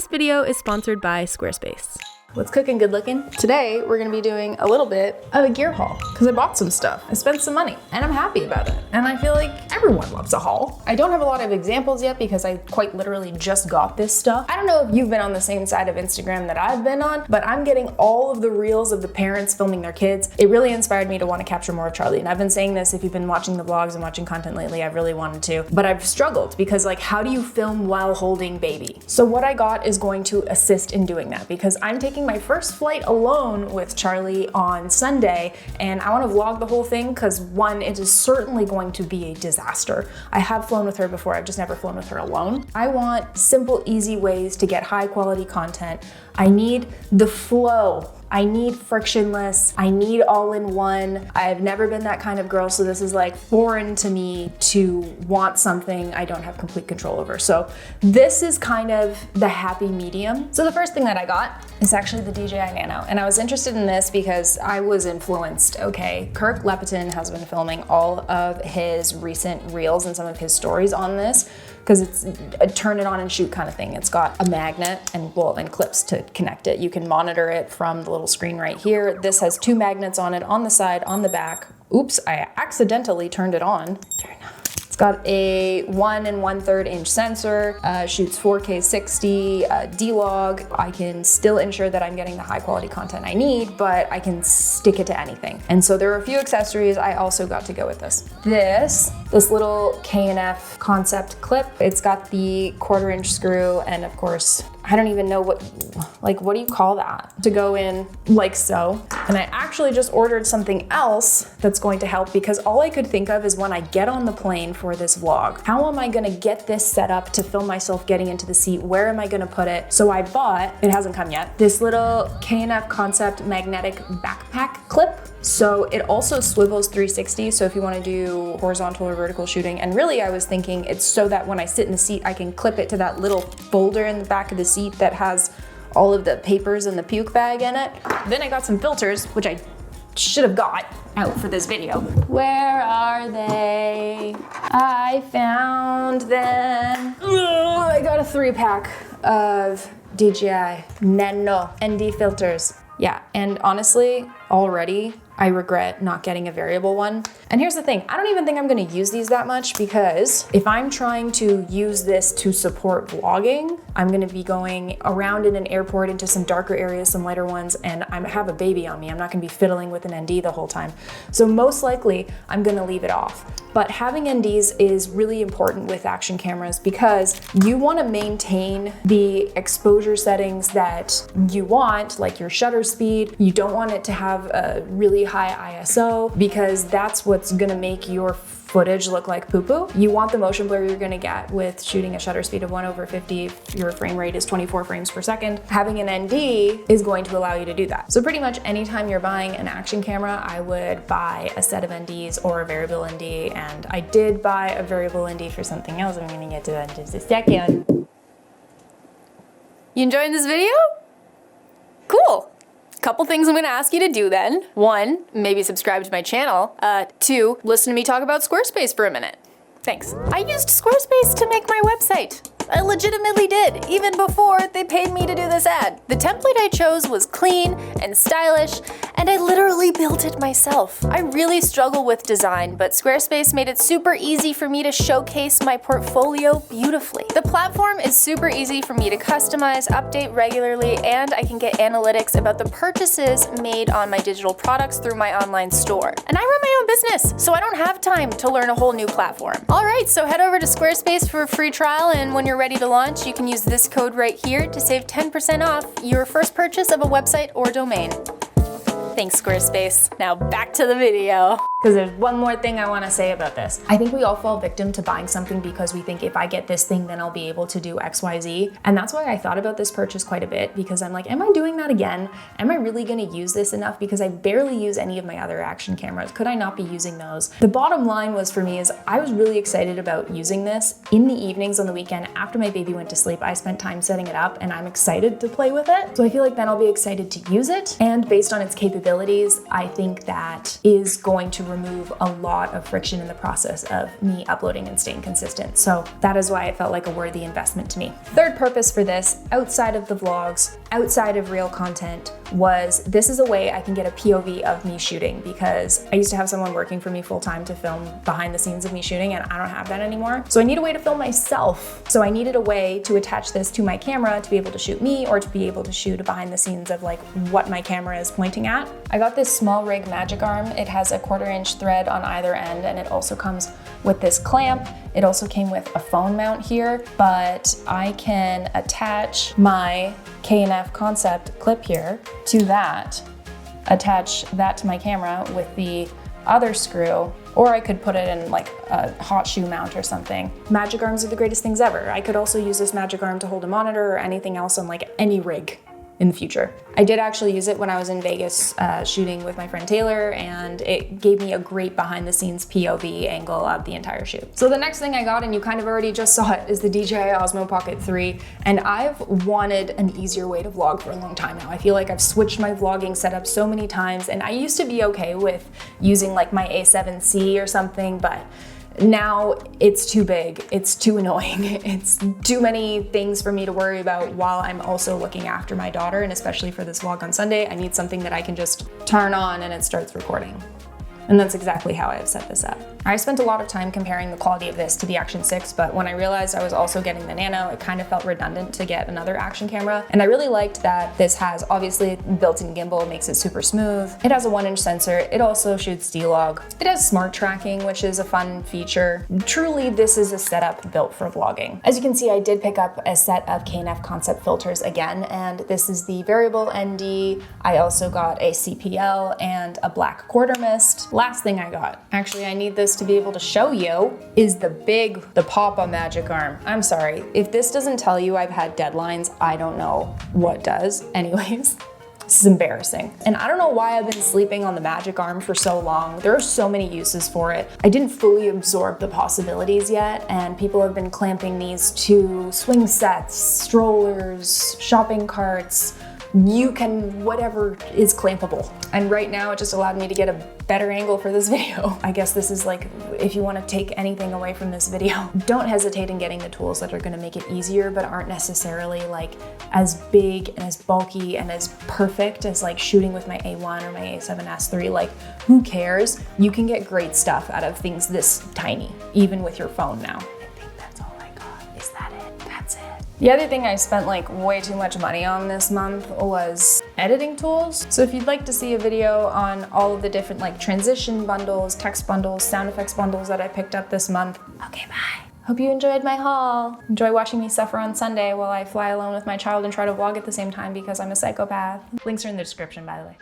This video is sponsored by Squarespace. What's cooking, good looking? Today, we're gonna be doing a little bit of a gear haul because I bought some stuff. I spent some money and I'm happy about it. And I feel like everyone loves a haul. I don't have a lot of examples yet because I quite literally just got this stuff. I don't know if you've been on the same side of Instagram that I've been on, but I'm getting all of the reels of the parents filming their kids. It really inspired me to want to capture more of Charlie. And I've been saying this, if you've been watching the vlogs and watching content lately, I've really wanted to, but I've struggled because like, how do you film while holding baby? So what I got is going to assist in doing that because I'm taking my first flight alone with Charlie on Sunday, and I want to vlog the whole thing because one, it is certainly going to be a disaster. I have flown with her before, I've just never flown with her alone. I want simple, easy ways to get high quality content. I need the flow. I need frictionless, I need all-in-one. I've never been that kind of girl, so this is like foreign to me to want something I don't have complete control over. So this is kind of the happy medium. So the first thing that I got is actually the DJI NANO. And I was interested in this because I was influenced, okay? Kirk Lepiton has been filming all of his recent reels and some of his stories on this because it's a turn it on and shoot kind of thing. It's got a magnet and clips to connect it. You can monitor it from the little screen right here. This has two magnets on it, on the side, on the back. Oops, I accidentally turned it on. It's got a 1 1/3 inch sensor, shoots 4K 60, D-Log. I can still ensure that I'm getting the high quality content I need, but I can stick it to anything. And so there are a few accessories I also got to go with this. This little K&F concept clip. It's got the 1/4 inch screw and of course, I don't even know what do you call that? To go in like so. And I actually just ordered something else that's going to help because all I could think of is when I get on the plane for this vlog, how am I gonna get this set up to film myself getting into the seat? Where am I gonna put it? So I bought, it hasn't come yet, this little K&F concept magnetic backpack clip. So it also swivels 360, so if you want to do horizontal or vertical shooting, and really I was thinking it's so that when I sit in the seat, I can clip it to that little folder in the back of the seat that has all of the papers and the puke bag in it. Then I got some filters, which I should have got out for this video. Where are they? I found them. I got a 3-pack of DJI NANO ND filters. Yeah, and honestly, already, I regret not getting a variable one. And here's the thing, I don't even think I'm gonna use these that much because if I'm trying to use this to support vlogging, I'm gonna be going around in an airport into some darker areas, some lighter ones, and I have a baby on me. I'm not gonna be fiddling with an ND the whole time. So most likely, I'm gonna leave it off. But having NDs is really important with action cameras because you wanna maintain the exposure settings that you want, like your shutter speed. You don't want it to have a really high ISO because that's what's gonna make your footage look like poo-poo. You want the motion blur you're gonna get with shooting a shutter speed of 1/50 if your frame rate is 24 frames per second. Having an ND is going to allow you to do that. So pretty much anytime you're buying an action camera, I would buy a set of NDs or a variable ND, and I did buy a variable ND for something else I'm gonna get to that in just a second. You enjoying this video? Cool. Couple things I'm gonna ask you to do then. 1, maybe subscribe to my channel. 2, listen to me talk about Squarespace for a minute. Thanks. I used Squarespace to make my website. I legitimately did, even before they paid me to do this ad. The template I chose was clean and stylish, and I literally built it myself. I really struggle with design, but Squarespace made it super easy for me to showcase my portfolio beautifully. The platform is super easy for me to customize, update regularly, and I can get analytics about the purchases made on my digital products through my online store. And I run my own business, so I don't have time to learn a whole new platform. All right, so head over to Squarespace for a free trial, and when you're ready to launch, you can use this code right here to save 10% off your first purchase of a website or domain. Thanks, Squarespace. Now back to the video. Because there's one more thing I want to say about this. I think we all fall victim to buying something because we think if I get this thing, then I'll be able to do XYZ. And that's why I thought about this purchase quite a bit because I'm like, am I doing that again? Am I really going to use this enough? Because I barely use any of my other action cameras. Could I not be using those? The bottom line was for me is I was really excited about using this in the evenings on the weekend after my baby went to sleep. I spent time setting it up and I'm excited to play with it. So I feel like then I'll be excited to use it. And based on its capabilities, I think that is going to remove a lot of friction in the process of me uploading and staying consistent. So that is why it felt like a worthy investment to me. Third purpose for this, outside of the vlogs, outside of real content, was this is a way I can get a POV of me shooting, because I used to have someone working for me full time to film behind the scenes of me shooting, and I don't have that anymore. So I need a way to film myself. So I needed a way to attach this to my camera to be able to shoot me, or to be able to shoot behind the scenes of like what my camera is pointing at. I got this SMALLRIG magic arm. It has a 1/4 inch thread on either end, and it also comes with this clamp. It also came with a phone mount here, but I can attach my K&F concept clip here to that, attach that to my camera with the other screw, or I could put it in like a hot shoe mount or something. Magic arms are the greatest things ever. I could also use this magic arm to hold a monitor or anything else on like any rig in the future. I did actually use it when I was in Vegas shooting with my friend Taylor, and it gave me a great behind the scenes POV angle of the entire shoot. So the next thing I got, and you kind of already just saw it, is the DJI Osmo Pocket 3. And I've wanted an easier way to vlog for a long time now. I feel like I've switched my vlogging setup so many times, and I used to be okay with using like my A7C or something, but now it's too big, it's too annoying, it's too many things for me to worry about while I'm also looking after my daughter, and especially for this vlog on Sunday, I need something that I can just turn on and it starts recording. And that's exactly how I have set this up. I spent a lot of time comparing the quality of this to the Action 6, but when I realized I was also getting the Nano, it kind of felt redundant to get another action camera. And I really liked that this has obviously built-in gimbal, makes it super smooth. It has a 1-inch sensor. It also shoots D-Log. It has smart tracking, which is a fun feature. Truly, this is a setup built for vlogging. As you can see, I did pick up a set of K&F concept filters again, and this is the variable ND. I also got a CPL and a black quarter mist. Last thing I got, actually I need this to be able to show you, is the Papa magic arm. I'm sorry, if this doesn't tell you I've had deadlines, I don't know what does. Anyways, this is embarrassing. And I don't know why I've been sleeping on the magic arm for so long. There are so many uses for it. I didn't fully absorb the possibilities yet, and people have been clamping these to swing sets, strollers, shopping carts, whatever is clampable. And right now it just allowed me to get a better angle for this video. I guess this is like, if you want to take anything away from this video, don't hesitate in getting the tools that are going to make it easier, but aren't necessarily like as big and as bulky and as perfect as like shooting with my A1 or my A7S III. Like, who cares? You can get great stuff out of things this tiny, even with your phone now. The other thing I spent like way too much money on this month was editing tools. So if you'd like to see a video on all of the different like transition bundles, text bundles, sound effects bundles that I picked up this month, okay, bye. Hope you enjoyed my haul. Enjoy watching me suffer on Sunday while I fly alone with my child and try to vlog at the same time because I'm a psychopath. Links are in the description, by the way.